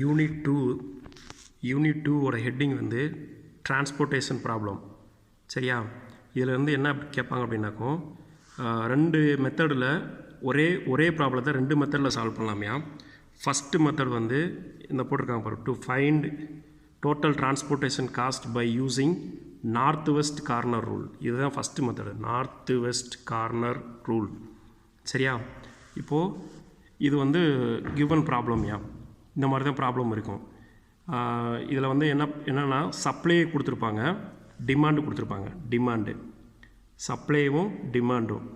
Unit 2 ஓட heading வந்து transportation problem. சரியா? இதில் வந்து என்ன கேட்பாங்க அப்படின்னாக்கோ, ரெண்டு மெத்தடில் ஒரே ப்ராப்ளத்தை ரெண்டு மெத்தடில் சால்வ் பண்ணலாமையா. ஃபஸ்ட்டு மெத்தட் வந்து இந்த போட்டிருக்காங்க பாரு, to find total transportation cost by using north west corner rule. இதுதான் first method, north west corner rule. சரியா? இப்போது இது வந்து கிவன் ப்ராப்ளம்யா, இந்த மாதிரி தான் ப்ராப்ளம் இருக்கும். இதில் வந்து என்னென்னா சப்ளை கொடுத்துருப்பாங்க, டிமாண்டு கொடுத்துருப்பாங்க. டிமாண்டு சப்ளைவும் டிமாண்டும்,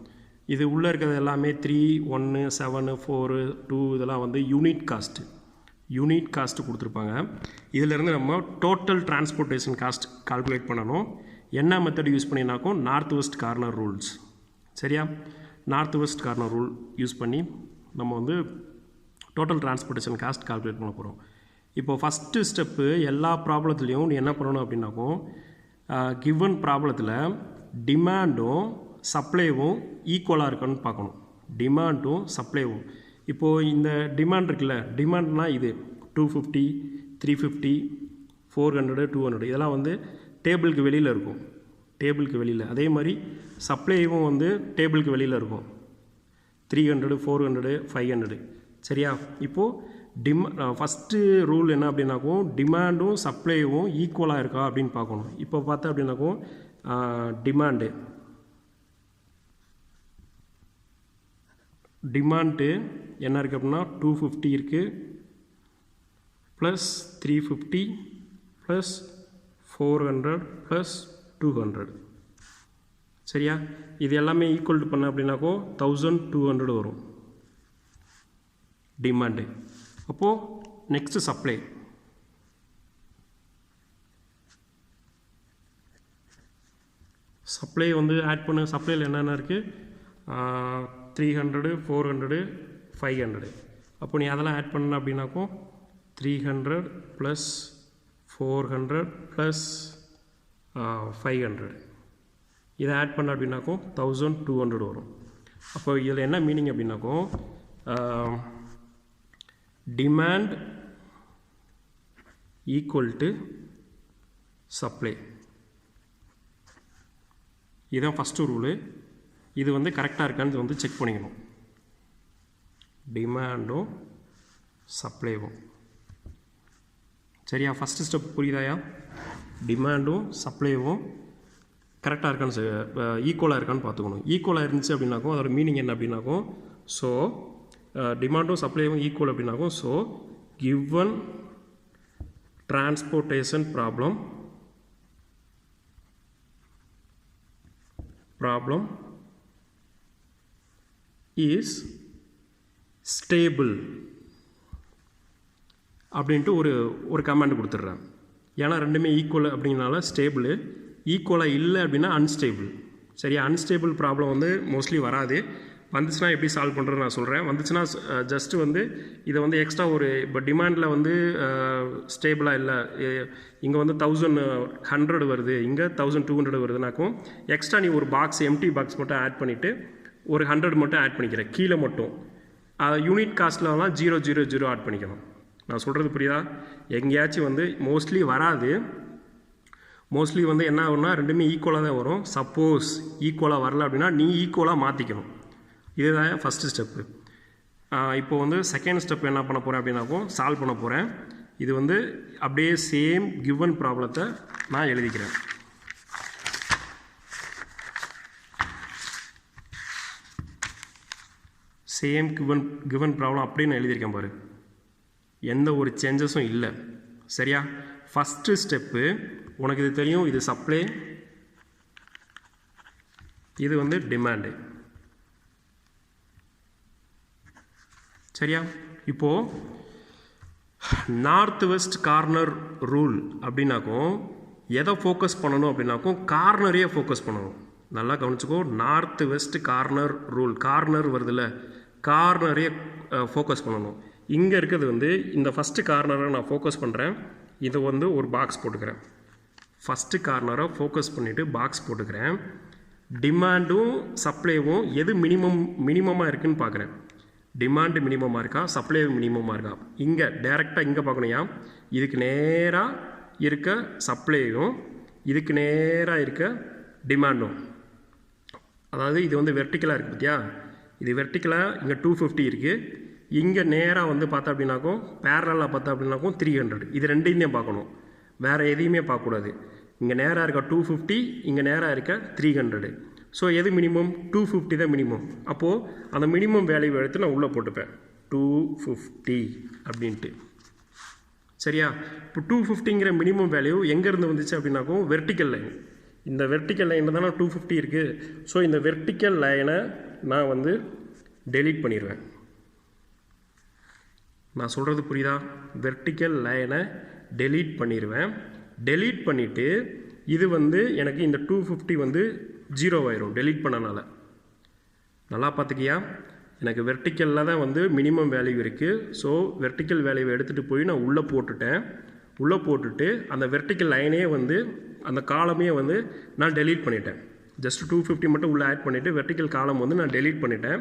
இது உள்ளே இருக்கிறது எல்லாமே 3, 1, 7, 4, 2 இதெல்லாம் வந்து யூனிட் காஸ்ட்டு கொடுத்துருப்பாங்க. இதிலேருந்து நம்ம டோட்டல் டிரான்ஸ்போர்ட்டேஷன் காஸ்ட் கால்குலேட் பண்ணணும். என்ன மெத்தட் யூஸ் பண்ணினாக்கும் நார்த் வெஸ்ட் கார்னர் ரூல்ஸ். சரியா? North west corner rule use பண்ணி நம்ம வந்து டோட்டல் டிரான்ஸ்போர்ட்டேஷன் காஸ்ட் கால்குலேட் பண்ண போகிறோம். இப்போ ஃபஸ்ட்டு ஸ்டெப்பு எல்லா ப்ராப்ளத்துலேயும் நீ என்ன பண்ணணும் அப்படின்னாக்கும், கிவன் ப்ராப்ளத்தில் டிமாண்டும் சப்ளைவும் ஈக்குவலாக இருக்கான்னு பார்க்கணும். டிமாண்டும் சப்ளைவும். இப்போது இந்த டிமாண்ட் இருக்குல்ல, டிமாண்ட்னா இது 250, 350, 400, 200 இதெல்லாம் வந்து டேபிளுக்கு வெளியில் இருக்கும். டேபிளுக்கு வெளியில். அதே மாதிரி சப்ளைவும் வந்து டேபிளுக்கு வெளியில் இருக்கும். 300, 400, 500. சரியா? இப்போது ஃபஸ்ட்டு ரூல் என்ன அப்படின்னாக்கும், டிமாண்டும் சப்ளைவும் ஈக்குவலாக இருக்கா அப்படின்னு பார்க்கணும். இப்போ பார்த்தா அப்படின்னாக்கும் டிமாண்டு என்ன இருக்குது அப்படின்னா 250 இருக்குது, ப்ளஸ் 350 ப்ளஸ் 400 ப்ளஸ் 200. சரியா? இது எல்லாமே ஈக்குவல் பண்ண அப்படின்னாக்கோ 1200 வரும் டிமாண்டு. அப்போது நெக்ஸ்ட்டு சப்ளை. சப்ளை வந்து ஆட் பண்ண. சப்ளையில் என்னென்ன இருக்குது? 300, 400, 500. அப்போ நீ அதெல்லாம் ஆட் பண்ண அப்படின்னாக்கோ 300 ப்ளஸ் 400 ப்ளஸ் 500 இதை ஆட் பண்ண அப்படின்னாக்கோ 1200 வரும். அப்போ இதில் என்ன மீனிங் அப்படின்னாக்கோ, டிமாண்ட் ஈக்குவல் டு சப்ளை. இதுதான் ஃபஸ்ட்டு ரூலு. இது வந்து கரெக்டாக இருக்கான்னு வந்து செக் பண்ணிக்கணும். டிமாண்டும் சப்ளைவும். சரியா? First step புரியுதாயா? டிமாண்டும் சப்ளைவும் கரெக்டாக இருக்கான்னு ஈக்குவலாக இருக்கான்னு பார்த்துக்கணும். ஈக்குவலாக இருந்துச்சு அப்படின்னாக்கும் அதோட மீனிங் என்ன அப்படின்னாக்கும், ஸோ டிமாண்டும் சப்ளைவும் ஈக்குவல் அப்படின்னாக்கும், so given transportation problem is stable அப்படின்ட்டு ஒரு கமாண்ட் கொடுத்துட்றேன். ஏன்னா ரெண்டுமே ஈக்குவல் அப்படின்னால ஸ்டேபிள், ஈக்குவலாக இல்லை அப்படின்னா அன்ஸ்டேபிள். சரியா? அன்ஸ்டேபிள் ப்ராப்ளம் வந்து மோஸ்ட்லி வராது. வந்துச்சுன்னா எப்படி சால்வ் பண்ணுறது நான் சொல்கிறேன். வந்துச்சுன்னா ஜஸ்ட்டு வந்து இதை வந்து எக்ஸ்ட்ரா இப்போ டிமாண்டில் வந்து ஸ்டேபிளாக இல்லை, இங்கே வந்து 1100 வருது, இங்கே 1200 வருதுனாக்கும் எக்ஸ்ட்ரா நீ ஒரு எம்டி பாக்ஸ் மட்டும் ஆட் பண்ணிவிட்டு ஒரு 100 மட்டும் ஆட் பண்ணிக்கிறேன் கீழே மட்டும். யூனிட் காஸ்ட்லலாம் 000 ஆட் பண்ணிக்கணும். நான் சொல்கிறது புரியுதா? எங்கேயாச்சும் வந்து மோஸ்ட்லி வராது. மோஸ்ட்லி வந்து என்ன ஆகும்னா ரெண்டுமே ஈக்குவலாக தான் வரும். சப்போஸ் ஈக்குவலாக வரல அப்படின்னா நீ ஈக்குவலாக மாற்றிக்கணும். இதுதான் ஃபஸ்ட்டு ஸ்டெப்பு. இப்போ வந்து செகண்ட் ஸ்டெப் என்ன பண்ண போகிறேன் அப்படின்னாக்கும் சால்வ் பண்ண போகிறேன். இது வந்து அப்படியே சேம் கிவன் ப்ராப்ளத்தை நான் எழுதிக்கிறேன். சேம் கிவன் ப்ராப்ளம் அப்படியே நான் எழுதியிருக்கேன் பாரு, எந்த ஒரு சேஞ்சஸும் இல்லை. சரியா? ஃபஸ்ட்டு ஸ்டெப்பு உனக்கு இது தெரியும், இது சப்ளை, இது வந்து டிமாண்டு. சரியா? இப்போது நார்த் வெஸ்ட் கார்னர் ரூல் அப்படின்னாக்கும் எதை ஃபோக்கஸ் பண்ணணும் அப்படின்னாக்கும் கார்னரையே ஃபோக்கஸ் பண்ணணும். நல்லா கவனிச்சுக்கோ. North west corner rule, corner வருதுல்ல, கார்னரையே ஃபோக்கஸ் பண்ணணும். இங்கே இருக்கிறது வந்து இந்த ஃபஸ்ட்டு கார்னரை நான் ஃபோக்கஸ் பண்ணுறேன். இதை வந்து ஒரு பாக்ஸ் போட்டுக்கிறேன். ஃபஸ்ட்டு கார்னரை ஃபோக்கஸ் பண்ணிவிட்டு பாக்ஸ் போட்டுக்கிறேன். டிமாண்டும் சப்ளைவும் எது மினிமமாக இருக்குதுன்னு பார்க்குறேன். டிமாண்ட் மினிமமாக இருக்கா, சப்ளை மினிமமாக இருக்கா. இங்கே டைரெக்டாக இங்கே பார்க்கணுயா, இதுக்கு நேராக இருக்க சப்ளையும் இதுக்கு நேராக இருக்க டிமாண்டும். அதாவது இது வந்து வெர்டிக்கலாக இருக்குது பார்த்தியா, இது வெர்டிக்கலாக இங்கே 250 இருக்குது. இங்கே நேராக வந்து பார்த்தா அப்படின்னாக்கும் பேரலாக பார்த்தா அப்படின்னாக்கும் 300. இது ரெண்டையுமே பார்க்கணும், வேறு எதையுமே பார்க்கக்கூடாது. இங்கே நேராக இருக்க 250, இங்கே நேராக இருக்க 300. ஸோ எது மினிமம்? 250 தான் மினிமம். அப்போது அந்த மினிமம் வேல்யூ எடுத்து நான் உள்ளே போட்டுப்பேன் 250 அப்படின்ட்டு. சரியா? இப்போ 250ங்கிற மினிமம் வேல்யூ எங்கேருந்து வந்துச்சு அப்படின்னாக்கும் வெர்டிக்கல் லைன். இந்த வெர்டிக்கல் லைனில் தானே 250 இருக்குது. ஸோ இந்த வெர்டிக்கல் லைனை நான் வந்து டெலீட் பண்ணிடுவேன். நான் சொல்கிறது புரியுதா? வெர்டிக்கல் லைனை டெலீட் பண்ணிடுவேன். டெலீட் பண்ணிவிட்டு இது வந்து எனக்கு இந்த 250 வந்து 0 ஆயிரும் டெலீட் பண்ணனால. நல்லா பார்த்துக்கியா, எனக்கு வெர்டிக்கலில் தான் வந்து மினிமம் வேல்யூ இருக்குது. ஸோ வெர்டிக்கல் வேல்யூவை எடுத்துகிட்டு போய் நான் உள்ளே போட்டுட்டேன். உள்ளே போட்டுட்டு அந்த வெர்டிக்கல் லைனே வந்து அந்த காலமே வந்து நான் டெலீட் பண்ணிட்டேன். ஜஸ்ட் 250 மட்டும் உள்ளே ஆட் பண்ணிவிட்டு வெர்டிக்கல் காலம் வந்து நான் டெலீட் பண்ணிட்டேன்.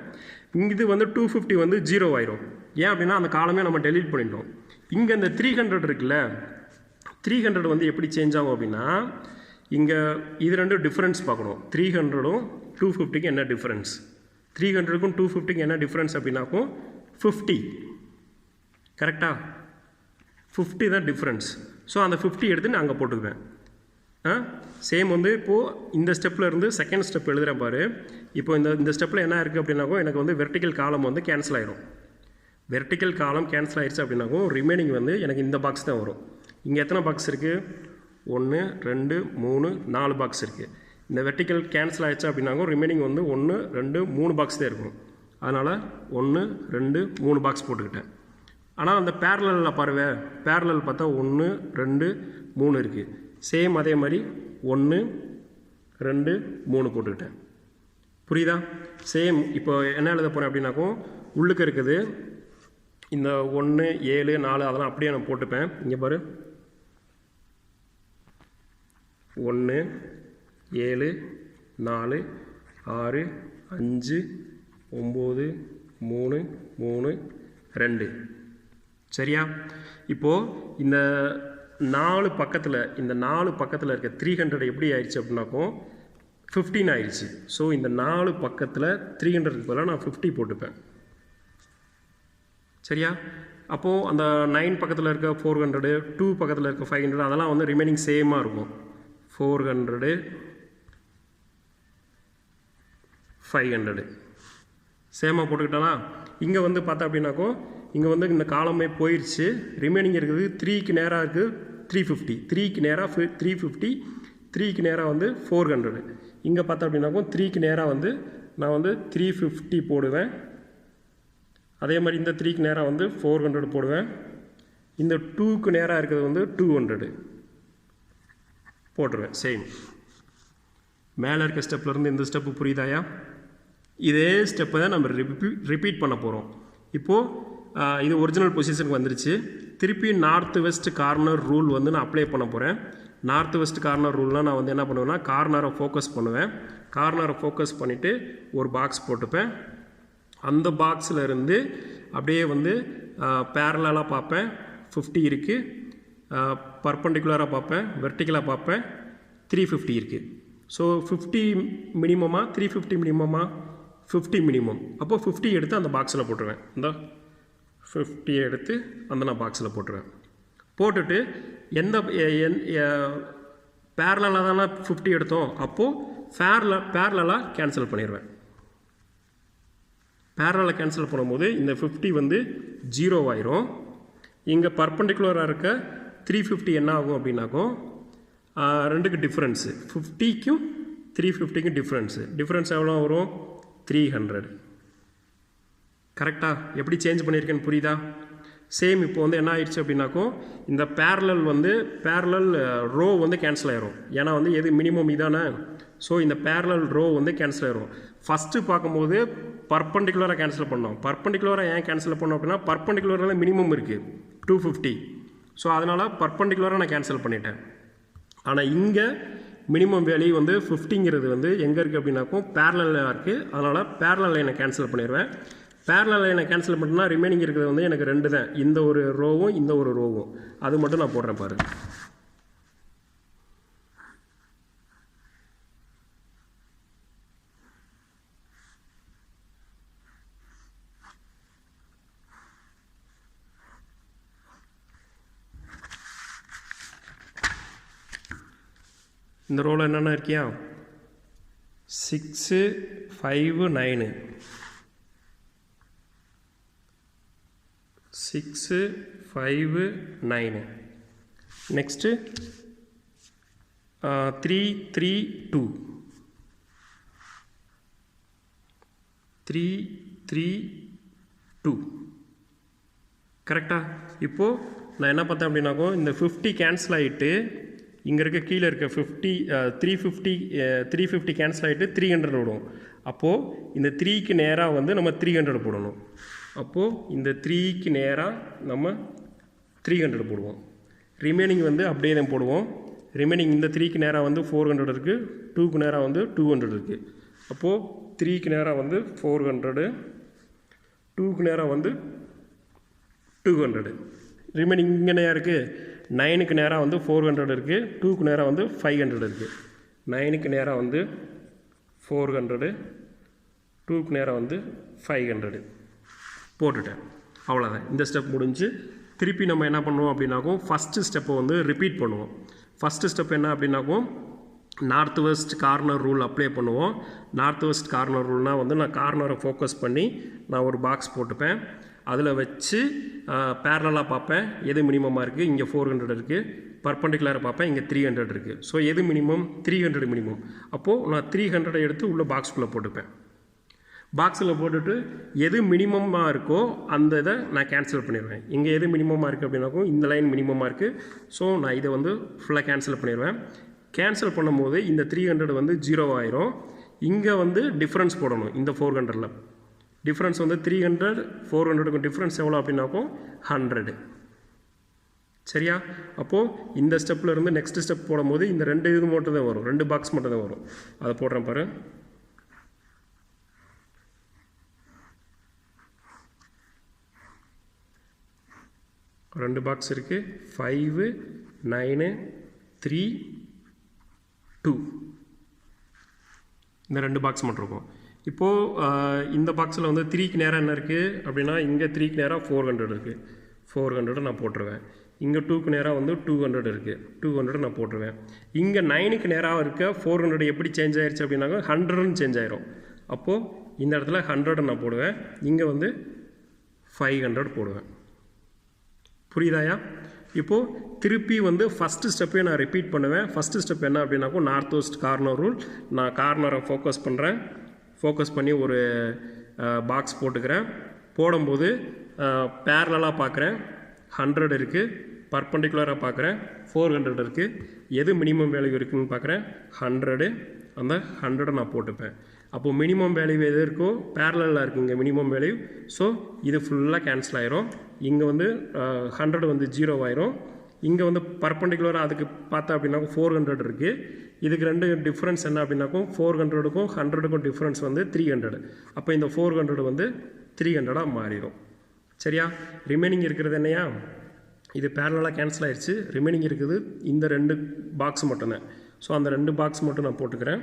இது வந்து 250 வந்து 0 ஆயிரும். ஏன் அப்படின்னா அந்த காலமே நம்ம டெலீட் பண்ணிட்டோம். இங்கே இந்த 300 இருக்குல்ல, 300 வந்து எப்படி சேஞ்ச் ஆகும் அப்படின்னா, இங்கே இது ரெண்டும் டிஃப்ரென்ஸ் பார்க்கணும். 300ம் 250க்கு என்ன டிஃப்ரென்ஸ், 300க்கும் 250க்கு என்ன டிஃப்ரென்ஸ் அப்படின்னாக்கும் 50. கரெக்டாக? 50 தான் டிஃப்ரென்ஸ். ஸோ அந்த 50 எடுத்து நான் அங்கே போட்டுக்குவேன். சேம் வந்து இப்போது இந்த ஸ்டெப்பில் இருந்து செகண்ட் ஸ்டெப் எழுதுகிறேன் பாரு. இப்போ இந்த ஸ்டெப்பில் என்ன இருக்குது அப்படின்னாக்கும் எனக்கு வந்து வெர்டிக்கல் காலம் வந்து கேன்சல் ஆகிடும். வெர்டிக்கல் காலம் கேன்சல் ஆகிடுச்சு அப்படின்னாக்கும் ரிமைனிங் வந்து எனக்கு இந்த பாக்ஸ் தான் வரும். இங்கே எத்தனை பாக்ஸ் இருக்குது? 1 2 3 4 பாக்ஸ் இருக்குது. இந்த வெர்டிக்கல் கேன்சல் ஆகிடுச்சு அப்படின்னாக்கும் ரிமைனிங் வந்து 1 2 3 பாக்ஸ் தான் இருக்கும். அதனால் 1 2 3 பாக்ஸ் போட்டுக்கிட்டேன். ஆனால் அந்த பேரலில் பாருவேன், பேரலல் பார்த்தா 1 2 3 இருக்குது. சேம் அதே மாதிரி 1 2 3 போட்டுக்கிட்டேன். புரியுதா? சேம் இப்போ என்ன எழுத போகிறேன் அப்படின்னாக்கும் உள்ளுக்கு இருக்குது இந்த 1 7 4 அதெல்லாம் அப்படியே நான் போட்டுப்பேன். இங்கே பாரு, 1 7 4 6 5 9 3 3 2. சரியா? இப்போது இந்த 4 பக்கத்தில் இருக்க 300 எப்படி ஆயிடுச்சு அப்படின்னாக்கும் 15 ஆயிடுச்சு. ஸோ இந்த 4 பக்கத்தில் 300க்கு பதிலாக நான் 50 போட்டுப்பேன். சரியா? அப்போது அந்த 9 பக்கத்தில் இருக்க 400, 2 பக்கத்தில் இருக்க 500 அதெல்லாம் வந்து ரிமைனிங் சேமாக இருக்கும். 400 500 சேமாக போட்டுக்கிட்டோன்னா இங்கே வந்து பார்த்தா அப்படின்னாக்கும் இங்கே வந்து இந்த காலமே போயிடுச்சு. ரிமைனிங் இருக்குது 3க்கு நேராக இருக்குது 350, 3க்கு நேராக 350, 3க்கு நேராக வந்து 400. இங்கே பார்த்தா அப்படின்னாக்கும் 3க்கு நேராக வந்து நான் வந்து 350 போடுவேன். அதே மாதிரி இந்த 3க்கு நேராக வந்து 400 போடுவேன். இந்த 2க்கு நேராக இருக்கிறது வந்து 200 போட்டுருவேன். சேம் மேலே இருக்க ஸ்டெப்லேருந்து இந்த ஸ்டெப்பு புரியுதாயா? இதே ஸ்டெப்பை தான் நம்ம ரிப்பீட் பண்ண போகிறோம். இப்போது இது ஒரிஜினல் பொசிஷனுக்கு வந்துருச்சு. திருப்பி நார்த் வெஸ்ட் கார்னர் ரூல் வந்து நான் அப்ளை பண்ண போகிறேன். நார்த் வெஸ்ட் கார்னர் ரூல்னால் நான் வந்து என்ன பண்ணுவேன்னா கார்னரை ஃபோக்கஸ் பண்ணுவேன். கார்னரை ஃபோக்கஸ் பண்ணிவிட்டு ஒரு பாக்ஸ் போட்டுப்பேன். அந்த பாக்ஸில் இருந்து அப்படியே வந்து பேரலாக பார்ப்பேன், 50 இருக்குது. பர்பண்டிகுலராக பார்ப்பேன், வெர்டிக்கலாக பார்ப்பேன், 350 இருக்குது. ஸோ 50 மினிமமாக 350 மினிமமாக 50 மினிமம். அப்போது 50 எடுத்து அந்த பாக்ஸில் போட்டுருவேன். இந்த 50 எடுத்து அந்த நான் பாக்ஸில் போட்டுருவேன். போட்டுட்டு எந்த பேரலாக தானே 50 எடுத்தோம், அப்போது பேரலாக கேன்சல் பண்ணிடுவேன். பேரலாக கேன்சல் பண்ணும்போது இந்த 50 வந்து 0 ஆயிரும். இங்கே பர்பண்டிகுலராக இருக்க 350 என்ன ஆகும் அப்படின்னாக்கும் ரெண்டுக்கு டிஃப்ரென்ஸு 50க்கும் 350க்கும் டிஃப்ரென்ஸ் எவ்வளோ வரும்? 300. கரெக்டாக? எப்படி சேஞ்ச் பண்ணியிருக்கேன்னு புரியுதா? சேம் இப்போ வந்து என்ன ஆயிடுச்சு அப்படின்னாக்கும் இந்த பேரலல் ரோ வந்து கேன்சல் ஆயிரும். ஏன்னா வந்து எது மினிமம் இதானே. ஸோ இந்த பேரலல் ரோ வந்து கேன்சல் ஆயிரும். ஃபஸ்ட்டு பார்க்கும்போது பர்பண்டிகுலராக கேன்சல் பண்ணோம். பர்பண்டிகுலராக ஏன் கேன்சல் பண்ணோம் அப்படின்னா பர்பண்டிகுலராக மினிமம் இருக்குது 250. ஸோ அதனால் பர்பண்டிகுலராக நான் கேன்சல் பண்ணிட்டேன். ஆனால் இங்கே மினிமம் வேல்யூ வந்து 50ங்கிறது வந்து எங்கே இருக்குது அப்படின்னாக்கும் பேரலில் இருக்குது. அதனால் பேரலல் லைனை கேன்சல் பண்ணிடுவேன். பேரலல் லைனை கேன்சல் பண்ணா ரிமைனிங் இருக்கிறது வந்து எனக்கு 2 தான். இந்த ஒரு ரோவும் இந்த ஒரு ரோவும் அது மட்டும் நான் போடுறேன் பாருங்க. இந்த ரோவில் என்னென்ன இருக்கியா 6 5 9 6 5 9 next 3 3 2 3 3 2 கரெக்டா. இப்போது நான் என்ன பார்த்தேன் அப்படின்னாக்கோ இந்த 50 கேன்சல் ஆகிட்டு இங்கே இருக்க கீழே இருக்க 350 கேன்சல் ஆகிட்டு 300 விடும். அப்போது இந்த 3க்கு நேராக வந்து நம்ம 300 போடணும். அப்போது இந்த 3க்கு நேராக நம்ம 300 போடுவோம். ரிமைனிங் வந்து அப்படியே தான் போடுவோம். ரிமைனிங் இந்த 3க்கு நேராக வந்து 400 இருக்குது, 2க்கு நேராக வந்து 200 இருக்குது. அப்போது 3க்கு நேராக வந்து 400, 2க்கு நேராக வந்து 200. ரிமைனிங் இங்கே நேராக இருக்குது 9க்கு நேராக வந்து 400 இருக்குது, 2க்கு நேராக வந்து 500 இருக்குது. 9க்கு நேராக வந்து 400, 2க்கு நேராக வந்து 500 போட்டுட்டேன். அவ்வளோதான், இந்த ஸ்டெப் முடிஞ்சு. திருப்பி நம்ம என்ன பண்ணுவோம் அப்படின்னாக்கும் ஃபஸ்ட்டு ஸ்டெப்பை வந்து ரிப்பீட் பண்ணுவோம். ஃபஸ்ட்டு ஸ்டெப் என்ன அப்படின்னாக்கும் north west corner rule apply பண்ணுவோம். நார்த் வெஸ்ட் கார்னர் ரூல்னால் வந்து நான் கார்னரை ஃபோக்கஸ் பண்ணி நான் ஒரு பாக்ஸ் போட்டுப்பேன். அதில் வச்சு பேரலாக பார்ப்பேன் எது மினிமமாக இருக்குது. இங்கே 400 இருக்குது. பர்பண்டிகுலராக பார்ப்பேன் இங்கே 300 இருக்குது. ஸோ எது மினிமம் 300 மினிமம். அப்போது நான் 300 எடுத்து உள்ள பாக்ஸ்குள்ளே போட்டுப்பேன். பாக்ஸில் போட்டுட்டு எது மினிமமாக இருக்கோ அந்த இதை நான் கேன்சல் பண்ணிடுவேன். இங்கே எது மினிமமாக இருக்குது அப்படின்னாக்கும் இந்த லைன் மினிமமாக இருக்குது. ஸோ நான் இதை வந்து ஃபுல்லாக கேன்சல் பண்ணிடுவேன். கேன்சல் பண்ணும்போது இந்த 300 வந்து 0 ஆயிரும். இங்கே வந்து டிஃப்ரென்ஸ் போடணும். இந்த 400ல் டிஃப்ரென்ஸ் வந்து 300 400க்கும் டிஃப்ரென்ஸ் எவ்வளோ அப்படின்னாக்கும் 100. சரியா. அப்போது இந்த ஸ்டெப்பில் இருந்து நெக்ஸ்ட் ஸ்டெப் போடும்போது இந்த 2 இது மட்டும் தான் வரும், 2 பாக்ஸ் மட்டும் தான் வரும். அதை போடுறேன் பாரு. ரெண்டு பாக்ஸ் இருக்குது. 5 9 3 2 இந்த 2 பாக்ஸ் மட்டும் இருக்கும். இப்போது இந்த பாக்ஸில் வந்து 3க்கு நேராக என்ன இருக்குது அப்படின்னா இங்கே 3க்கு நேராக 400 இருக்குது. 400 நான் போட்டுருவேன். இங்கே 2க்கு நேராக வந்து 200 இருக்குது. 200 நான் போட்டுருவேன். இங்கே 9க்கு நேராக இருக்க 400 எப்படி சேஞ்ச் ஆயிடுச்சு அப்படின்னாக்க 100ன்னு சேஞ்ச் ஆயிரும். அப்போது இந்த இடத்துல 100 நான் போடுவேன். இங்கே வந்து 500 போடுவேன். புரியுதாயா. இப்போது திருப்பி வந்து ஃபஸ்ட்டு ஸ்டெப்பையும் நான் ரிப்பீட் பண்ணுவேன். ஃபஸ்ட்டு ஸ்டெப் என்ன அப்படின்னாக்கும் நார்த் வெஸ்ட் கார்னர் ரூல். நான் கார்னரை ஃபோக்கஸ் பண்ணுறேன். ஃபோக்கஸ் பண்ணி ஒரு பாக்ஸ் போட்டுக்கிறேன். போடும்போது பேரலாக பார்க்குறேன் 100 இருக்குது. பர்பண்டிகுலராக பார்க்குறேன் 400 இருக்குது. எது மினிமம் வேல்யூ இருக்குதுன்னு பார்க்குறேன் 100. அந்த 100 நான் போட்டுப்பேன். அப்போது மினிமம் வேல்யூ எது இருக்கோ பேரலாக இருக்குங்க மினிமம் வேல்யூ. ஸோ இது ஃபுல்லாக கேன்சல் ஆயிரும். இங்கே வந்து 100 வந்து 0 ஆயிரும். இங்கே வந்து பர்பண்டிகுலராக அதுக்கு பார்த்தா அப்படின்னாக்கும் 400 இருக்குது. இதுக்கு 2 டிஃப்ரென்ஸ் என்ன அப்படின்னாக்கும் 400க்கும் 100க்கும் டிஃப்ரென்ஸ் வந்து 300. அப்போ இந்த 400 வந்து 300ஆக மாறிடும். சரியா. ரிமைனிங் இருக்கிறது என்னையா இது பேரலாக கேன்சல் ஆயிடுச்சு. ரிமைனிங் இருக்குது இந்த 2 பாக்ஸ் மட்டும்தான். ஸோ அந்த 2 பாக்ஸ் மட்டும் நான் போட்டுக்கிறேன்.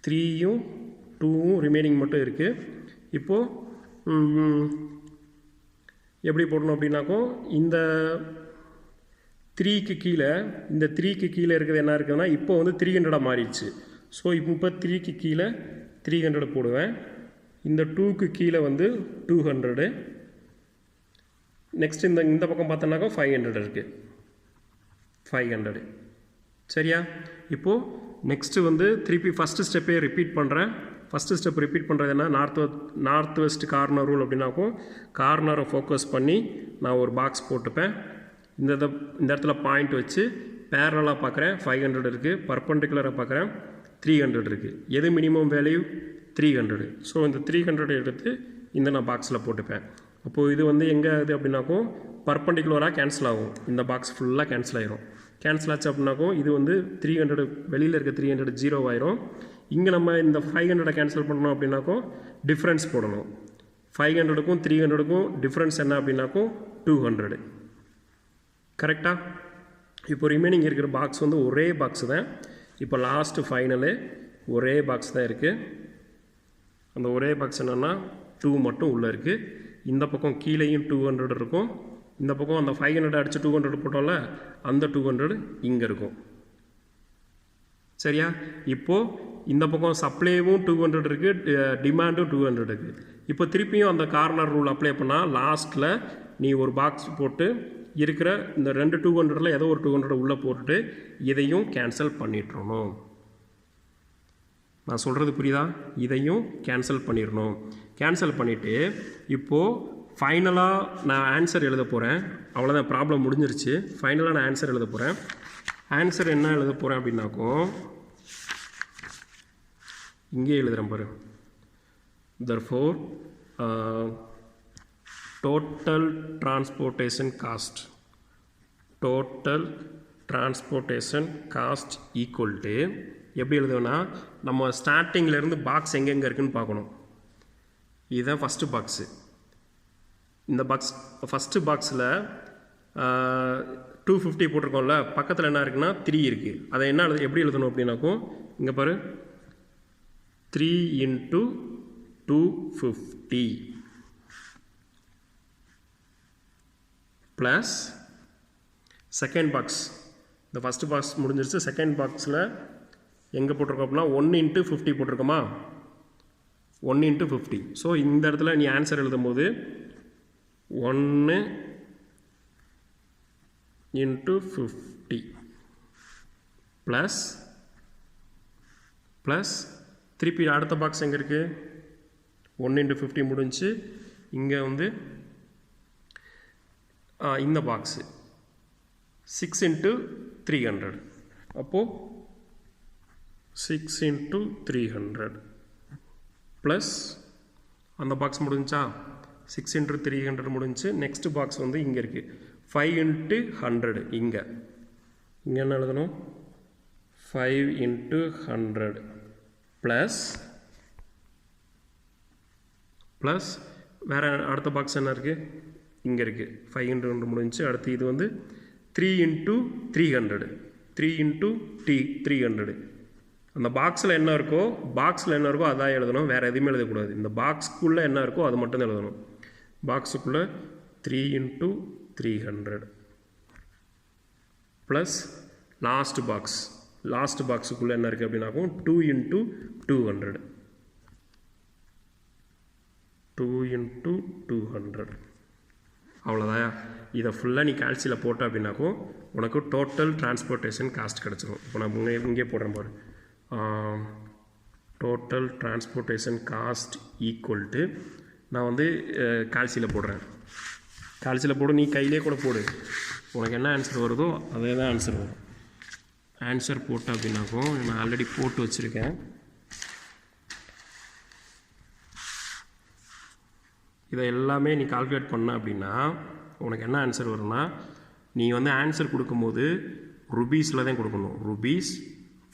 3யும் 2வும் ரிமைனிங் மட்டும் இருக்குது. இப்போது எப்படி போடணும் அப்படின்னாக்கும் இந்த 3க்கு கீழே இந்த 3க்கு கீழே இருக்கிறது என்ன இருக்குதுன்னா இப்போ வந்து 300 மாறிடுச்சு. ஸோ இப்போ 3க்கு கீழே 300 போடுவேன். இந்த 2க்கு கீழே வந்து 200. நெக்ஸ்ட் இந்த பக்கம் பார்த்தோன்னாக்கா 500 இருக்குது. 500. சரியா. இப்போது நெக்ஸ்ட்டு வந்து திருப்பி ஃபஸ்ட்டு ஸ்டெப்பே ரிப்பீட் பண்ணுறேன். ஃபஸ்ட்டு ஸ்டெப் ரிப்பீட் பண்ணுறது என்ன நார்த் வெஸ்ட் கார்னர் ரூல் அப்படின்னாக்கும் கார்னரை ஃபோக்கஸ் பண்ணி நான் ஒரு பாக்ஸ் போட்டுப்பேன். இந்த இடத்துல பாயிண்ட் வச்சு பேரலாக பார்க்குறேன் 500 இருக்குது. பர்பண்டிகுலராக பார்க்குறேன் 300 இருக்குது. எது மினிமம் வேல்யூ 300. ஸோ இந்த 300 எடுத்து இந்த நான் பாக்ஸில் போட்டுப்பேன். அப்போது இது வந்து எங்கே இது அப்படின்னாக்கும் பர்பண்டிகுலராக கேன்சல் ஆகும். இந்த பாக்ஸ் ஃபுல்லாக கேன்சல் ஆகிரும். கேன்சல் ஆச்சு அப்படின்னாக்கும் இது வந்து 300 வெளியில் இருக்க 300 0 ஆயிரும். இங்கே நம்ம இந்த 500 கேன்சல் பண்ணணும் அப்படின்னாக்கும் டிஃப்ரென்ஸ் போடணும். 500க்கும் 300க்கும் டிஃப்ரென்ஸ் என்ன அப்படின்னாக்கும் 200. கரெக்டாக? இப்போ ரிமைனிங் இருக்கிற பாக்ஸ் வந்து ஒரே பாக்ஸ் தான். இப்போ லாஸ்ட்டு ஃபைனலு ஒரே பாக்ஸ் தான் இருக்குது. அந்த ஒரே பாக்ஸ் என்னென்னா 2 மட்டும் உள்ளே இருக்குது. இந்த பக்கம் கீழேயும் 200 இருக்கும். இந்த பக்கம் அந்த 500 அடித்து 200 போட்டோம்ல, அந்த 200 இங்கே இருக்கும். சரியா? இப்போது இந்த பக்கம் சப்ளைவும் 200 இருக்குது, டிமாண்டும் 200 இருக்குது. இப்போ திருப்பியும் அந்த கார்னர் ரூல் அப்ளை பண்ணால் லாஸ்ட்டில் நீ ஒரு பாக்ஸ் போட்டு இருக்கிற இந்த 2 200ல் ஏதோ ஒரு 200 உள்ளே போட்டுட்டு இதையும் கேன்சல் பண்ணிட்டுருணும். நான் சொல்கிறது புரியுதா? இதையும் கேன்சல் பண்ணிடணும். கேன்சல் பண்ணிவிட்டு இப்போது ஃபைனலாக நான் ஆன்சர் எழுத போகிறேன். அவ்வளோதான், ப்ராப்ளம் முடிஞ்சிருச்சு. ஃபைனலாக நான் ஆன்சர் எழுத போகிறேன். ஆன்சர் என்ன எழுத போகிறேன் அப்படின்னாக்கும் இங்கே எழுதுகிறேன் பாரு. therefore total transportation cost equal to எப்படி எழுதுவேன்னா, நம்ம ஸ்டார்டிங்லேருந்து பாக்ஸ் எங்கெங்கே இருக்குதுன்னு பார்க்கணும். இதுதான் ஃபஸ்ட்டு பாக்ஸு. இந்த பாக்ஸ் ஃபஸ்ட்டு பாக்ஸில் 250 போட்டிருக்கோம்ல, பக்கத்தில் என்ன இருக்குன்னா 3 இருக்குது. அதை என்ன எப்படி எழுதணும் அப்படின்னாக்கும் இங்கே பாரு, 3 × 250 ப்ளஸ் செகண்ட் பாக்ஸ். இந்த ஃபஸ்ட்டு பாக்ஸ் முடிஞ்சிருச்சு. செகண்ட் பாக்ஸில் எங்கே போட்டிருக்கோம் அப்படின்னா 1 × 50 போட்டிருக்கோமா, 1 × 50. ஸோ இந்த இடத்துல நீ ஆன்சர் எழுதும் போது 1 × 50 ப்ளஸ் திருப்பி அடுத்த பாக்ஸ் எங்கே இருக்குது, 1 × 50 முடிஞ்சு. இங்கே வந்து இந்த பாக்ஸு 6 × 300. அப்போது 6 × 300 ப்ளஸ் அந்த பாக்ஸ் முடிஞ்சா 6 × 300 முடிஞ்சு. நெக்ஸ்ட் பாக்ஸ் வந்து இங்கே இருக்குது 5 × 100. இங்கே என்ன எழுதணும், 5 × 100 ப்ளஸ் வேறு அடுத்த பாக்ஸ் என்ன இருக்குது, இங்கே இருக்குது 5 × 100 முடிஞ்சு. அடுத்து இது வந்து 3 × 300, 3 × 300. அந்த பாக்ஸில் என்ன இருக்கோ அதான் எழுதணும், வேறு எதுவுமே எழுதக்கூடாது. இந்த பாக்ஸுக்குள்ளே என்ன இருக்கோ அது மட்டும் தான் எழுதணும். பாக்ஸுக்குள்ளே 3 × 300 ப்ளஸ் லாஸ்ட் பாக்ஸுக்குள்ளே என்ன இருக்குது அப்படின்னாக்கும் 2 × 200, 2 × 200. அவ்வளோதான். இதை ஃபுல்லாக நீ கால்சியில் போட்ட அப்படின்னாக்கும் உனக்கு டோட்டல் டிரான்ஸ்போர்ட்டேஷன் காஸ்ட் கிடச்சிரும். இப்போ நான் இங்கே போடுறேன் பாரு, total transportation cost equal to, நான் வந்து கால்சியில் போடுறேன். கால்சியில் போடு, நீ கையிலே கூட போடு, உனக்கு என்ன ஆன்சர் வருதோ அதே தான் ஆன்சர் வரும். ஆன்சர் போட்ட அப்படின்னாக்கும் நான் ஆல்ரெடி போட்டு வச்சுருக்கேன். இதை எல்லாமே நீ கால்குலேட் பண்ண அப்படின்னா உனக்கு என்ன ஆன்சர் வரும்னா, நீ வந்து ஆன்சர் கொடுக்கும்போது ருபீஸில் தான் கொடுக்கணும். ருபீஸ்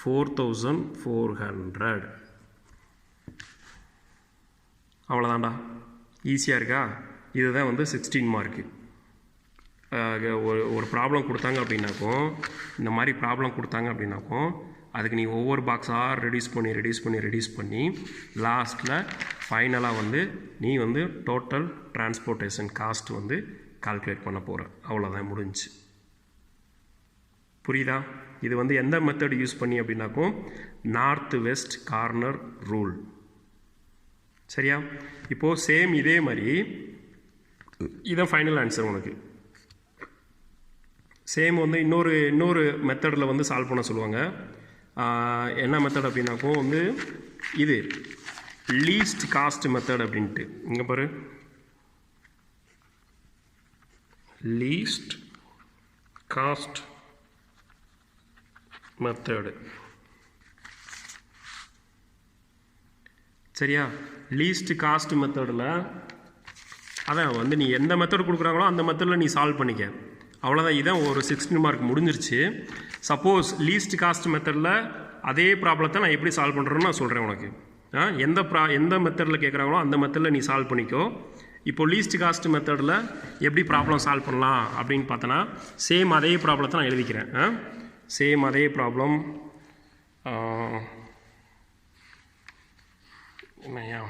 4400. அவ்வளோதான்டா, ஈஸியாக இருக்கா? இதுதான் வந்து 16 மார்க்கு. ஒரு ப்ராப்ளம் கொடுத்தாங்க அப்படின்னாக்கும், இந்த மாதிரி ப்ராப்ளம் கொடுத்தாங்க அப்படின்னாக்கும் அதுக்கு நீ ஒவ்வொரு பாக்ஸாக ரெடியூஸ் பண்ணி லாஸ்ட்டில் ஃபைனலாக வந்து நீ வந்து டோட்டல் டிரான்ஸ்போர்ட்டேஷன் காஸ்ட் வந்து கால்குலேட் பண்ண போகிற. அவ்வளோதான், முடிஞ்சு. புரியுதா? இது வந்து எந்த மெத்தட் யூஸ் பண்ணி அப்படின்னாக்கும் நார்த் வெஸ்ட் கார்னர் ரூல். சரியா? இப்போது சேம் இதே மாதிரி இதான் ஃபைனல் ஆன்சர் உனக்கு. சேம் வந்து இன்னொரு மெத்தடில் வந்து சால்வ் பண்ண சொல்லுவாங்க. என்ன மெத்தட் அப்படின்னாக்கும் வந்து இது லீஸ்ட் காஸ்ட் மெத்தட் அப்படின்ட்டு. இங்கே பாரு, லீஸ்ட் காஸ்ட் மெத்தடு. சரியா? லீஸ்ட் காஸ்ட் மெத்தடில் அதான் வந்து நீ எந்த மெத்தட் கொடுக்குறாங்களோ அந்த மெத்தடில் நீ சால்வ் பண்ணிக்க. அவ்வளோதான். இதான் ஒரு 16 மார்க் முடிஞ்சிருச்சு. சப்போஸ் லீஸ்ட் காஸ்ட் மெத்தடில் அதே ப்ராப்ளத்தை நான் எப்படி சால்வ் பண்ணுறேன்னு நான் சொல்கிறேன் உனக்கு. எந்த மெத்தடில் கேட்குறாங்களோ அந்த மெத்தடில் நீ சால்வ் பண்ணிக்கோ. இப்போ லீஸ்ட் காஸ்ட் மெத்தடில் எப்படி ப்ராப்ளம் சால்வ் பண்ணலாம் அப்படின்னு பார்த்தோன்னா சேம் அதே ப்ராப்ளத்தை நான் எழுதிக்கிறேன். சேம் அதே ப்ராப்ளம் என்னையா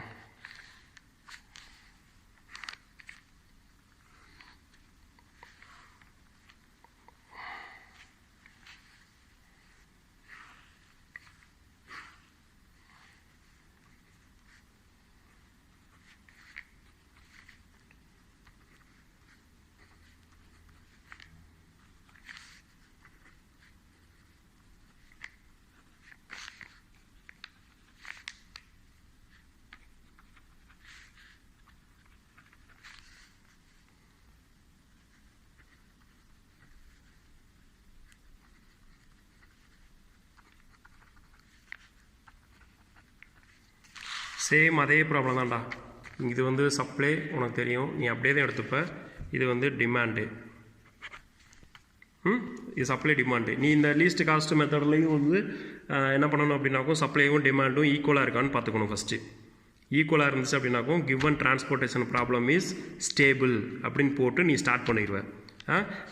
சேம் அதே ப்ராப்ளம் தான்டா. இது வந்து சப்ளை உனக்கு தெரியும், நீ அப்படியே தான் எடுத்துப்ப. இது வந்து டிமாண்டு, இது சப்ளை டிமாண்டு. நீ இந்த லீஸ்ட் காஸ்ட் மெத்தட்லேயும் வந்து என்ன பண்ணணும் அப்படின்னாக்கும் சப்ளையும் டிமாண்டும் ஈக்குவலாக இருக்கான்னு பார்த்துக்கணும். ஃபஸ்ட்டு ஈக்குவலாக இருந்துச்சு அப்படின்னாக்கும் given transportation problem is stable அப்படின்னு போட்டு நீ ஸ்டார்ட் பண்ணிடுவேன்.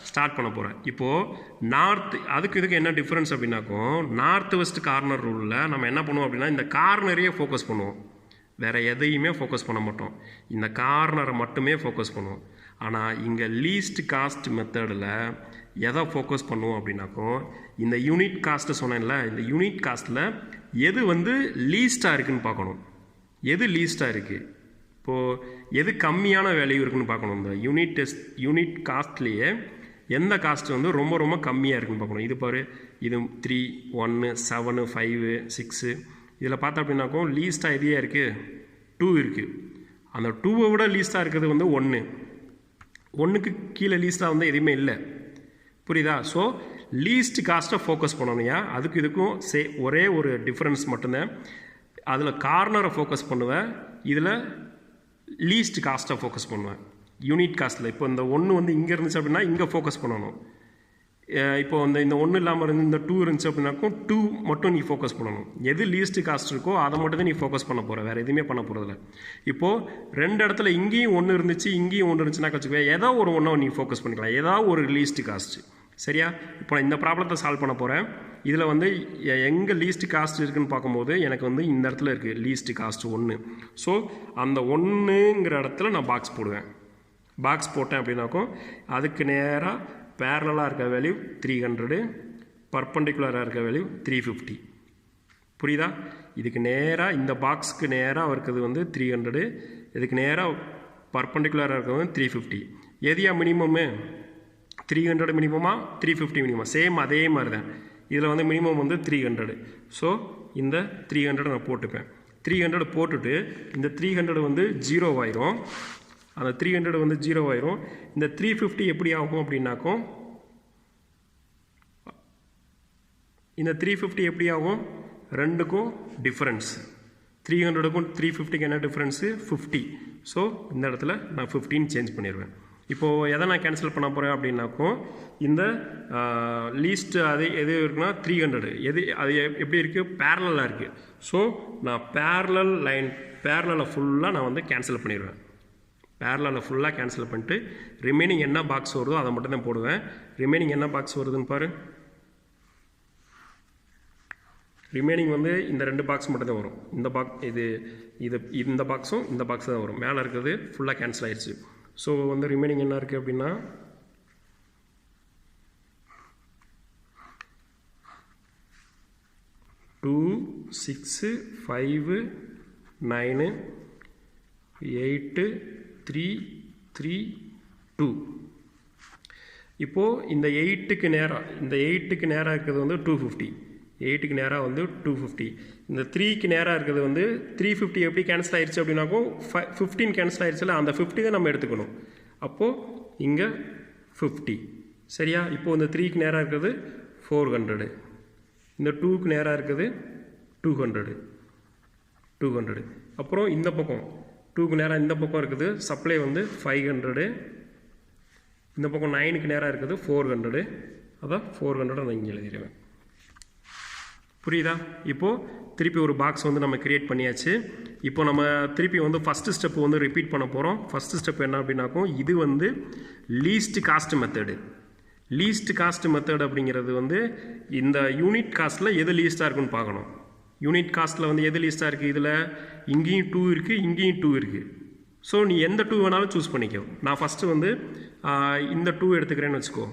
ஸ்டார்ட் பண்ண போகிறேன். இப்போது இதுக்கு என்ன டிஃப்ரென்ஸ் அப்படின்னாக்கும் நார்த் வெஸ்ட் கார்னர் ரூலில் நம்ம என்ன பண்ணுவோம் அப்படின்னா இந்த கார்னரையே ஃபோக்கஸ் பண்ணுவோம், வேறு எதையுமே ஃபோக்கஸ் பண்ண மாட்டோம், இந்த கார்னரை மட்டுமே ஃபோக்கஸ் பண்ணுவோம். ஆனால் இங்கே லீஸ்ட் காஸ்ட் மெத்தடில் எதை ஃபோக்கஸ் பண்ணுவோம் அப்படின்னாக்கும் இந்த யூனிட் காஸ்ட்டு சொன்னேன்ல, இந்த யூனிட் காஸ்ட்டில் எது வந்து லீஸ்ட்டாக இருக்குதுன்னு பார்க்கணும். எது லீஸ்ட்டாக இருக்குது, இப்போது எது கம்மியான வேல்யூ இருக்குதுன்னு பார்க்கணும். இந்த யூனிட் காஸ்ட்லேயே எந்த காஸ்ட் வந்து ரொம்ப ரொம்ப கம்மியாக இருக்குதுன்னு பார்க்கணும். இது பாரு, இது 3, 1, 7, 5, 6 இதில் பார்த்தா அப்படின்னாக்கும் லீஸ்ட்டாக எதையே இருக்குது 2 இருக்குது. அந்த 2வை விட லீஸ்ட்டாக இருக்கிறது வந்து 1க்கு கீழே லீஸ்ட்டாக வந்து எதுவுமே இல்லை. புரியுதா? ஸோ லீஸ்ட் காஸ்ட்டை ஃபோக்கஸ் பண்ணணும்யா. அதுக்கு இதுக்கும் ஒரே ஒரு டிஃப்ரென்ஸ் மட்டும்தான். அதில் கார்னரை ஃபோக்கஸ் பண்ணுவேன், இதில் லீஸ்ட் காஸ்ட்டை ஃபோக்கஸ் பண்ணுவேன் யூனிட் காஸ்ட்டில். இப்போ இந்த 1 வந்து இங்கே இருந்துச்சு அப்படின்னா இங்கே ஃபோக்கஸ் பண்ணணும். இப்போ இந்த 1 இல்லாமல் இருந்து இந்த 2 இருந்துச்சு அப்படின்னாக்கும் 2 மட்டும் நீ ஃபோக்கஸ் பண்ணணும். எது லீஸ்ட் காஸ்ட் இருக்கோ அதை மட்டும் தான் நீ ஃபோக்கஸ் பண்ண போகிற, வேறு எதுவுமே பண்ண போகிறதில்ல. இப்போது 2 இடத்துல இங்கேயும் 1 இருந்துச்சு இங்கேயும் 1 இருந்துச்சுன்னா வச்சுக்கோ, ஏதோ ஒரு ஒன்றை நீ ஃபோக்கஸ் பண்ணிக்கலாம், ஏதாவது ஒரு லீஸ்ட் காஸ்ட்டு. சரியா? இப்போ நான் இந்த ப்ராப்ளத்தை சால்வ் பண்ண போகிறேன். இதில் வந்து எங்கே லீஸ்ட் காஸ்ட் இருக்குதுன்னு பார்க்கும்போது எனக்கு வந்து இந்த இடத்துல இருக்குது லீஸ்ட் காஸ்ட் 1. ஸோ அந்த 1ங்கிற இடத்துல நான் பாக்ஸ் போடுவேன். பாக்ஸ் போட்டேன் அப்படின்னாக்கும் அதுக்கு நேராக பேரலாக இருக்க வேல்யூ 300, பர்பண்டிகுலராக இருக்க வேல்யூ 350. புரியுதா? இதுக்கு நேராக இந்த பாக்ஸுக்கு நேராக இருக்கிறது வந்து 300, இதுக்கு நேராக பர்பண்டிகுலராக இருக்கிறது வந்து 350. எதையா மினிமம்மு 300 மினிமமா 350 மினிமம், சேம் அதே மாதிரி தான். இதில் வந்து மினிமம் வந்து 300. ஸோ இந்த 300 நான் போட்டுப்பேன். 300 போட்டுட்டு இந்த 300 வந்து 0 ஆயிரும். அந்த 300 வந்து 0 ஆயிரும். இந்த 350 எப்படி ஆகும் அப்படின்னாக்கும் இந்த 350 எப்படி ஆகும், ரெண்டுக்கும் டிஃப்ரென்ஸ் 300க்கும் 350க்கு என்ன டிஃப்ரென்ஸு 50. ஸோ இந்த இடத்துல நான் 15 சேஞ்ச் பண்ணிடுவேன். இப்போது எதை நான் கேன்சல் பண்ண போகிறேன் அப்படின்னாக்கும் இந்த லீஸ்ட் அது எது இருக்குன்னா 300 அது எப்படி இருக்குது, பேரலாக இருக்குது. ஸோ நான் பேரலில் ஃபுல்லாக நான் வந்து கேன்சல் பண்ணிடுவேன். பேரலில் ஃபுல்லாக கேன்சல் பண்ணிட்டு ரிமைனிங் என்ன பாக்ஸ் வருதோ அதை மட்டும் தான் போடுவேன். ரிமைனிங் என்ன பாக்ஸ் வருதுன்னு பாரு. ரிமைனிங் வந்து இந்த 2 பாக்ஸ் மட்டும் தான் வரும். இந்த பாக்ஸும் இந்த பாக்ஸ் தான் வரும். மேலே இருக்கிறது ஃபுல்லாக கேன்சல் ஆயிடுச்சு. ஸோ வந்து ரிமைனிங் என்ன இருக்குது அப்படின்னா 2, 6, 5, 9, 8, 3, 3, 2. இப்போது இந்த 8க்கு நேராக இருக்கிறது வந்து 250. 8க்கு நேராக வந்து 250. இந்த 3க்கு நேராக இருக்கிறது வந்து 350 எப்படி கேன்சல் ஆயிடுச்சு அப்படின்னாக்கும் 15 கேன்சல் ஆயிடுச்சுல, அந்த 50 தான் நம்ம எடுத்துக்கணும். அப்போது இங்கே 50. சரியா? இப்போது இந்த 3க்கு நேராக இருக்கிறது 400, இந்த 2க்கு நேராக இருக்குது 200. அப்புறம் இந்த பக்கம் 2க்கு நேராக இந்த பக்கம் இருக்குது சப்ளை வந்து 500, இந்த பக்கம் 9க்கு நேராக இருக்குது 400. அதான் 400 நான் இங்கே எழுதிடுவேன். புரியுதா? இப்போது திருப்பி ஒரு பாக்ஸ் வந்து நம்ம கிரியேட் பண்ணியாச்சு. இப்போ நம்ம திருப்பி வந்து ஃபஸ்ட்டு ஸ்டெப்பு வந்து ரிப்பீட் பண்ண போகிறோம். ஃபஸ்ட்டு ஸ்டெப் என்ன அப்படின்னாக்கும், இது வந்து least cost method. Least cost method அப்படிங்கிறது வந்து இந்த யூனிட் காஸ்ட்டில் எது லீஸ்ட்டாக இருக்குன்னு பார்க்கணும். யூனிட் காஸ்ட்டில் வந்து எது லீஸ்ட்டாக இருக்குது, இதில் இங்கேயும் 2 இருக்குது, இங்கேயும் 2 இருக்குது. ஸோ நீ எந்த 2 வேணாலும் சூஸ் பண்ணிக்கோ. நான் ஃபஸ்ட்டு வந்து இந்த 2 எடுத்துக்கிறேன்னு வச்சுக்கோ.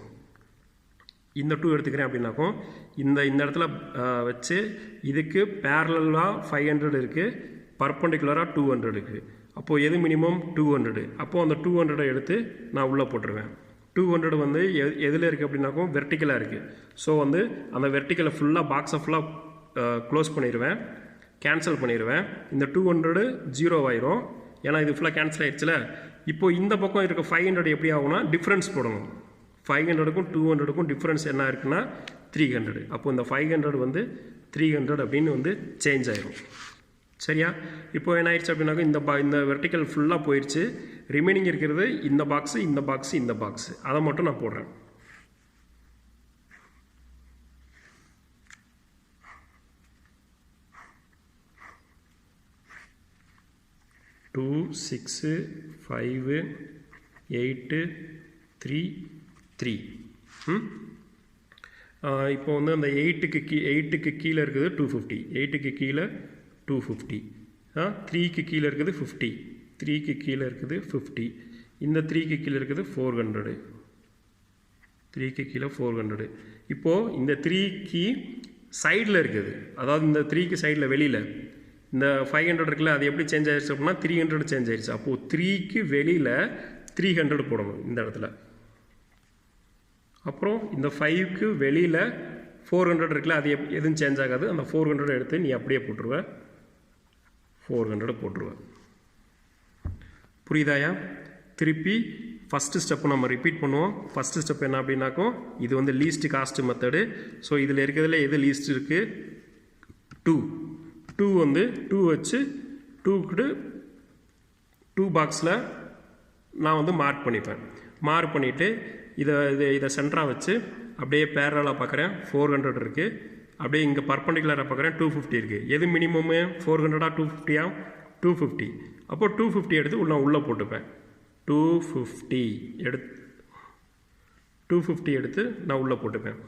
இந்த 2 எடுத்துக்கிறேன் அப்படின்னாக்கும் இந்த இடத்துல வச்சு இதுக்கு பேரலாக 500 இருக்குது, பர்பண்டிகுலராக 200 இருக்குது. அப்போது எது மினிமம் 200. அப்போது அந்த 200 எடுத்து நான் உள்ளே போட்டுருவேன். 200 வந்து எதில் இருக்குது அப்படின்னாக்கும் வெர்டிக்கலாக இருக்குது. ஸோ வந்து அந்த வெர்டிக்கலை ஃபுல்லாக பாக்ஸை ஃபுல்லாக க்ளோஸ் பண்ணிடுவேன், கேன்சல் பண்ணிடுவேன். இந்த 200 0 ஆயிரும், ஏன்னா இது ஃபுல்லாக கேன்சல் ஆகிடுச்சுல. இப்போது இந்த பக்கம் இருக்க 500 எப்படி ஆகும்னா டிஃப்ரென்ஸ் போடணும். 500க்கும் 200க்கும் டிஃப்ரென்ஸ் என்ன இருக்குன்னா 300. அப்போது இந்த 500 வந்து 300 அப்படின்னு வந்து சேஞ்ச் ஆயிரும். சரியா? இப்போ என்ன ஆயிடுச்சு அப்படின்னாக்கா இந்த வெர்டிக்கல் ஃபுல்லாக போயிடுச்சு. ரிமைனிங் இருக்கிறது இந்த பாக்ஸு, இந்த பாக்ஸு, இந்த பாக்ஸு. அதை மட்டும் நான் போடுறேன். டூ 6 5 8 3 3. இப்போ வந்து அந்த 8க்கு கீழே இருக்குது 250, 8க்கு கீழே 250, 3க்கு கீழே இருக்குது 50, 3க்கு கீழே இருக்குது 50, இந்த 3க்கு கீழே இருக்குது 400, 3க்கு கீழே 400. இப்போது இந்த 3க்கு சைடில் இருக்குது, அதாவது இந்த 3க்கு சைடில் வெளியில் இந்த 500 இருக்குல்ல, அது எப்படி சேஞ்ச் ஆகிடுச்சு அப்படின்னா 300 சேஞ்ச் ஆகிடுச்சு. அப்போது 3க்கு வெளியில் 300 போடணும் இந்த இடத்துல. அப்புறம் இந்த 5க்கு வெளியில் 400 இருக்குல்ல, அது எதுவும் சேஞ்ச் ஆகாது. அந்த 400 எடுத்து நீ அப்படியே போட்டுருவ, 400 போட்டுருவேன். புரியுதாயா? திருப்பி ஃபஸ்ட்டு ஸ்டெப்பு நம்ம ரிப்பீட் பண்ணுவோம். ஃபஸ்ட்டு ஸ்டெப் என்ன அப்படின்னாக்கும், இது வந்து லீஸ்ட் காஸ்ட் மெத்தடு. ஸோ இதில் இருக்கிறதுல எது லீஸ்ட் இருக்குது, 2 வந்து 2 வச்சு 2 பாக்ஸில் நான் வந்து மார்க் பண்ணிப்பேன். மார்க் பண்ணிவிட்டு இதை சென்டராக வச்சு அப்படியே பேரலாக பார்க்குறேன், 400 இருக்குது. அப்படியே இங்கே பர்பண்டிகுலராக பார்க்குறேன், 250 இருக்குது. எது மினிமம்மு, 400 250? 250. அப்போது 250 எடுத்து நான் உள்ளே போட்டுப்பேன். 250 எடுத்து நான் உள்ளே போட்டுப்பேன்.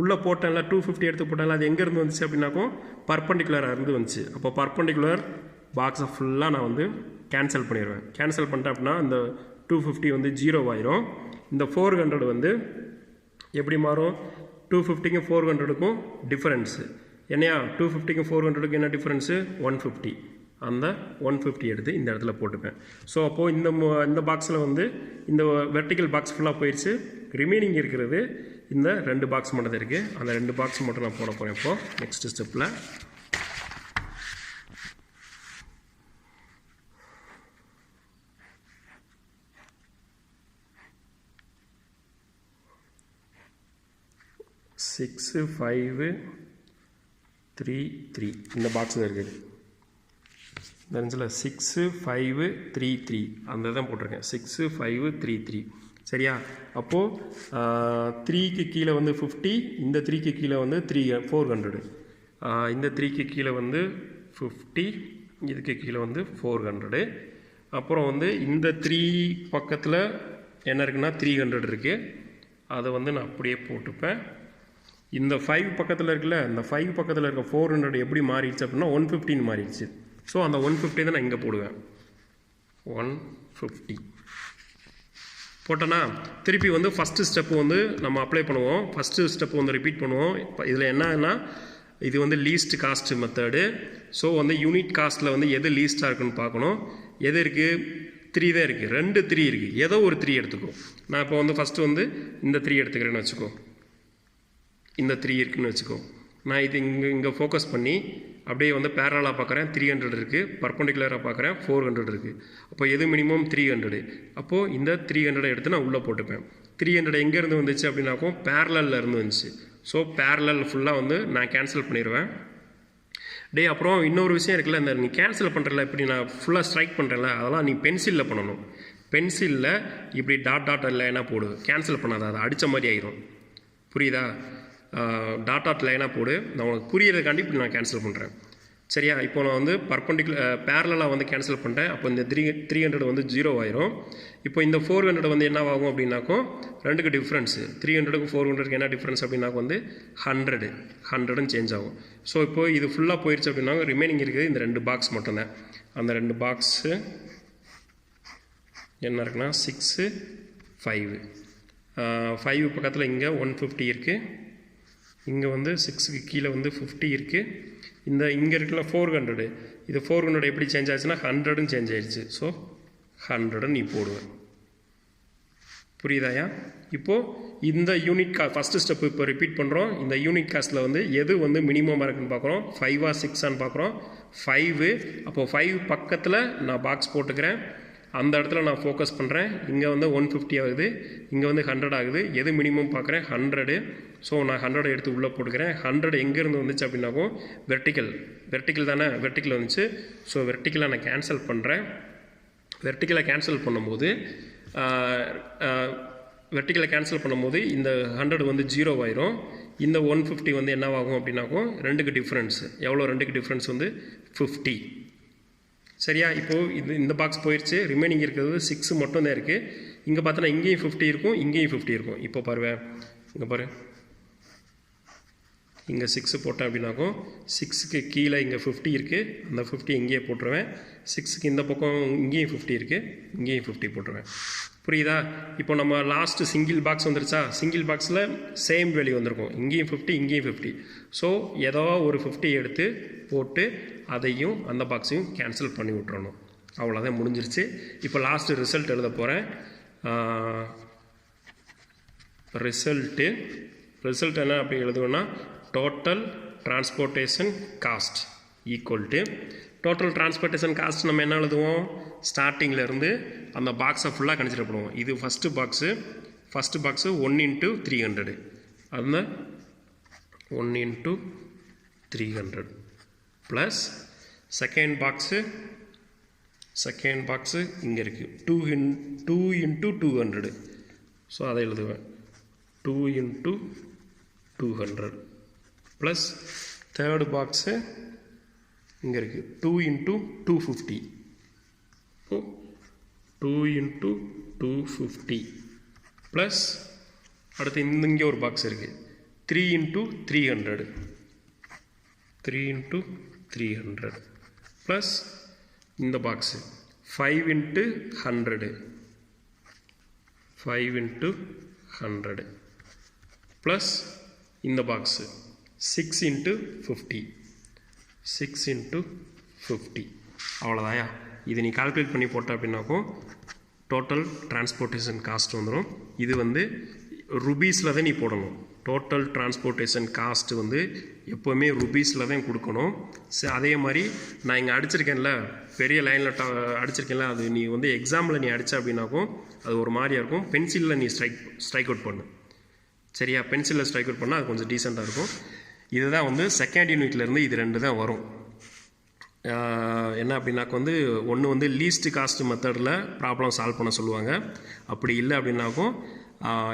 உள்ளே போட்டேன்ல, 250 எடுத்து போட்டேன்ல, அது எங்கேருந்து வந்துச்சு அப்படின்னாக்கும் பர்பண்டிகுலராக இருந்து வந்துச்சு. அப்போ பர்பண்டிகுலர் பாக்ஸை ஃபுல்லாக நான் வந்து கேன்சல் பண்ணிடுவேன். கேன்சல் பண்ணிட்டேன் அப்படின்னா இந்த 250 வந்து 0 ஆயிரும். இந்த 400 வந்து எப்படி மாறும், 250க்கும் 400க்கும் டிஃபரன்ஸு என்னையா, 250க்கும் 400க்கும் என்ன டிஃபரன்ஸு, 150. அந்த 150 எடுத்து இந்த இடத்துல போட்டுப்பேன். ஸோ அப்போது இந்த பாக்ஸில் வந்து இந்த வெர்டிக்கல் பாக்ஸ் ஃபுல்லாக போயிடுச்சு. ரிமைனிங் இருக்கிறது இந்த 2 பாக்ஸ் மட்டும் தான் இருக்குது. அந்த 2 பாக்ஸ் மட்டும் நான் போட போகிறேன். இப்போது நெக்ஸ்ட் ஸ்டெப்பில் சிக்ஸு 5 3 3 இந்த பாக்ஸ் தான் இருக்குது. இந்த 6 5 3 3 அந்த தான் போட்டிருக்கேன். 6 5 3 3. சரியா? அப்போது 3க்கு கீழே வந்து 50, இந்த 3க்கு கீழே வந்து 400, இந்த 3க்கு கீழே வந்து 50, இதுக்கு கீழே வந்து 400. அப்புறம் வந்து இந்த 3 பக்கத்தில் என்ன இருக்குன்னா 300 இருக்குது. அதை வந்து நான் அப்படியே போட்டுப்பேன். இந்த 5 பக்கத்தில் இருக்குல்ல, இந்த 5 பக்கத்தில் இருக்க 400 எப்படி மாறிடுச்சு அப்படின்னா 150 மாறிடுச்சு. ஸோ அந்த 150 தான் நான் இங்கே போடுவேன். 150 போட்டோன்னா திருப்பி வந்து ஃபஸ்ட்டு ஸ்டெப்பு வந்து நம்ம அப்ளை பண்ணுவோம். ஃபஸ்ட்டு ஸ்டெப்பு வந்து ரிப்பீட் பண்ணுவோம். இப்போ இதில் என்னன்னா, இது வந்து லீஸ்ட் காஸ்ட் மெத்தடு. ஸோ வந்து யூனிட் காஸ்ட்டில் வந்து எது லீஸ்ட்டாக இருக்குன்னு பார்க்கணும். எது இருக்குது, 3 தான் இருக்குது. 2 3 இருக்குது. ஏதோ ஒரு 3 எடுத்துக்கோ. நான் இப்போ வந்து ஃபஸ்ட்டு வந்து இந்த 3 எடுத்துக்கிறேன்னு வச்சுக்கோ. இந்த 3 இருக்குதுன்னு வச்சுக்கோ. நான் இது இங்கே ஃபோக்கஸ் பண்ணி அப்படியே வந்து பேரலாக பார்க்குறேன், 300 இருக்குது. பர்பண்டிகுலராக பார்க்குறேன், 400 இருக்குது. அப்போ எது மினிமம் 300. அப்போது இந்த 300 எடுத்து நான் உள்ளே போட்டுப்பேன். 300 எங்கேருந்து வந்துச்சு அப்படின்னாக்கும் பேரலில் இருந்து வந்துச்சு. ஸோ பேரலல் ஃபுல்லாக வந்து நான் கேன்சல் பண்ணிடுவேன். அப்புறம் இன்னொரு விஷயம் இருக்குல்ல, இந்த நீ கேன்சல் பண்ணுறல, இப்படி நான் ஃபுல்லாக ஸ்ட்ரைக் பண்ணுறேன்ல, அதெல்லாம் நீ பென்சிலில் பண்ணணும். பென்சிலில் இப்படி டாட் டாட் லைனாக போடு, கேன்சல் பண்ணாத, அதை அடித்த மாதிரி ஆயிரும். புரியுதா? டாட் லைனாக போடு. நான் உனக்கு புரியறதுக்காண்டி இப்படி நான் கேன்சல் பண்ணுறேன். சரியா? இப்போ நான் வந்து பேரலாக வந்து கேன்சல் பண்ணுறேன். அப்போ இந்த 300 வந்து 0 ஆயிரும். இப்போ இந்த 400 வந்து என்ன ஆகும் அப்படின்னாக்கும் ரெண்டுக்கு டிஃப்ரென்ஸு 300க்கும் 400க்கு என்ன டிஃப்ரென்ஸ் அப்படின்னாக்கும் வந்து 100ன்னு சேஞ்ச் ஆகும். ஸோ இப்போ இது ஃபுல்லாக போயிடுச்சு அப்படின்னா ரிமைனிங் இருக்குது இந்த 2 பாக்ஸ் மட்டும்தான். அந்த 2 பாக்ஸு என்ன இருக்குன்னா 6 5 பக்கத்தில் இங்கே 150 இருக்குது. இங்கே வந்து 6க்கு கீழே வந்து 50 இருக்குது. இங்கே இருக்குல்ல 400, இது 400 எப்படி சேஞ்ச் ஆச்சுன்னா 100ன்னு சேஞ்ச் ஆயிடுச்சு. ஸோ 100 நீ போடுவேன். புரியுதாயா? இப்போது இந்த யூனிட் ஃபஸ்ட்டு ஸ்டெப்பு இப்போ ரிப்பீட் பண்ணுறோம். இந்த யூனிட் காஸ்ட்டில் வந்து எது வந்து மினிமமாக இருக்குன்னு பார்க்குறோம். 5ஆ 6ஆன்னு பார்க்குறோம். 5. அப்போது 5 பக்கத்தில் நான் பாக்ஸ் போட்டுக்கிறேன். அந்த இடத்துல நான் ஃபோக்கஸ் பண்ணுறேன். இங்கே வந்து 150 ஆகுது, இங்கே வந்து 100 ஆகுது. எது மினிமம் பார்க்குறேன் 100. ஸோ நான் 100 எடுத்து உள்ளே போட்டுக்கிறேன். 100 எங்கேருந்து வந்துச்சு அப்படின்னாக்கும் வெர்டிக்கல் தானே, வெர்டிக்கல் வந்துச்சு. ஸோ வெர்டிக்கலாக நான் கேன்சல் பண்ணுறேன். வெர்டிக்கலை கேன்சல் பண்ணும்போது இந்த 100 வந்து 0 ஆயிரும். இந்த 150 வந்து என்னவாகும் அப்படின்னாக்கும் ரெண்டுக்கு டிஃப்ரென்ஸ் எவ்வளோ? ரெண்டுக்கு டிஃப்ரென்ஸ் வந்து 50. சரியா? இப்போது இந்த பாக்ஸ் போயிடுச்சு. ரிமைனிங் இருக்கிறது 6 மட்டும் தான் இருக்குது. இங்கே பார்த்தோன்னா இங்கேயும் 50 இருக்கும், இங்கேயும் 50 இருக்கும். இப்போ பாருவேன், இங்கே பாரு, இங்கே 6 போட்டேன் அப்படின்னாக்கும் 6க்கு கீழே இங்கே 50 இருக்குது. அந்த 50 இங்கேயே போட்டுருவேன். 6க்கு இந்த பக்கம் இங்கேயும் 50 இருக்குது, இங்கேயும் 50 போட்டுருவேன். புரியுதா? இப்போ நம்ம லாஸ்ட்டு சிங்கிள் பாக்ஸ் வந்துருச்சா? சிங்கிள் பாக்ஸில் சேம் வேல்யூ வந்திருக்கும். இங்கேயும் 50, இங்கேயும் 50. ஸோ ஏதோ ஒரு 50 எடுத்து போட்டு அதையும் அந்த பாக்ஸையும் கேன்சல் பண்ணி விட்டுறணும். அவ்வளோதான், முடிஞ்சிருச்சு. இப்போ லாஸ்ட்டு ரிசல்ட் எழுத போகிறேன். ரிசல்ட் என்ன அப்படி எழுதுவேன்னா total transportation cost equal to total transportation cost நம்ம என்ன எழுதுவோம்? ஸ்டார்டிங்கிலேருந்து அந்த பாக்ஸை ஃபுல்லாக கணிச்சிடப்படுவோம். இது ஃபஸ்ட்டு பாக்ஸு 1 × 300. அந்த 1 × 300 ப்ளஸ் செகண்ட் பாக்ஸு இங்கே இருக்குது 2 × 200. ஸோ அதை எழுதுவேன் 2 × 200 ப்ளஸ் தேர்டு பாக்ஸு இங்கே இருக்குது 2 × 250. 2 × 250 ப்ளஸ் அடுத்து இங்கே ஒரு பாக்ஸ் இருக்குது 3 × 300 ப்ளஸ் இந்த பாக்ஸு 5 × 100 ப்ளஸ் இந்த பாக்ஸு 6 × 50 அவ்வளோதாயா? இது நீ கால்குலேட் பண்ணி போட்ட அப்படின்னாக்கும் டோட்டல் டிரான்ஸ்போர்ட்டேஷன் காஸ்ட் வந்துடும். இது வந்து ருபீஸில் தான் நீ போடணும். டோட்டல் டிரான்ஸ்போர்ட்டேஷன் காஸ்ட் வந்து எப்போவுமே ருபீஸில் தான் கொடுக்கணும். அதே மாதிரி நான் இங்கே அடிச்சிருக்கேன்ல, பெரிய லைனில் அடிச்சிருக்கேன்ல, அது நீ வந்து எக்ஸாமில் நீ அடித்த அப்படின்னாக்கும் அது ஒரு மாதிரியாக இருக்கும். பென்சிலில் நீ ஸ்ட்ரைக் அவுட் பண்ணு. சரியா? பென்சிலில் ஸ்ட்ரைக் அவுட் பண்ணால் அது கொஞ்சம் டீசெண்டாக இருக்கும். இதுதான் வந்து செகண்ட் யூனிட்லேருந்து இது 2 தான் வரும். என்ன அப்படின்னாக்க வந்து ஒன்று வந்து லீஸ்ட் காஸ்ட் மெத்தடில் ப்ராப்ளம் சால்வ் பண்ண சொல்லுவாங்க. அப்படி இல்லை அப்படின்னாக்கும்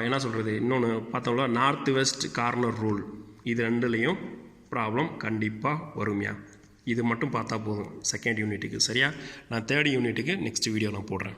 என்ன சொல்கிறது, இன்னொன்று பார்த்தோம்ல நார்த் வெஸ்ட் கார்னர் ரூல், இது 2லேயும் ப்ராப்ளம் கண்டிப்பாக வருமையா. இது மட்டும் பார்த்தா போதும் செகண்ட் யூனிட்டுக்கு. சரியா? நான் தேர்ட் யூனிட்டுக்கு நெக்ஸ்ட் வீடியோ நான் போடுறேன்.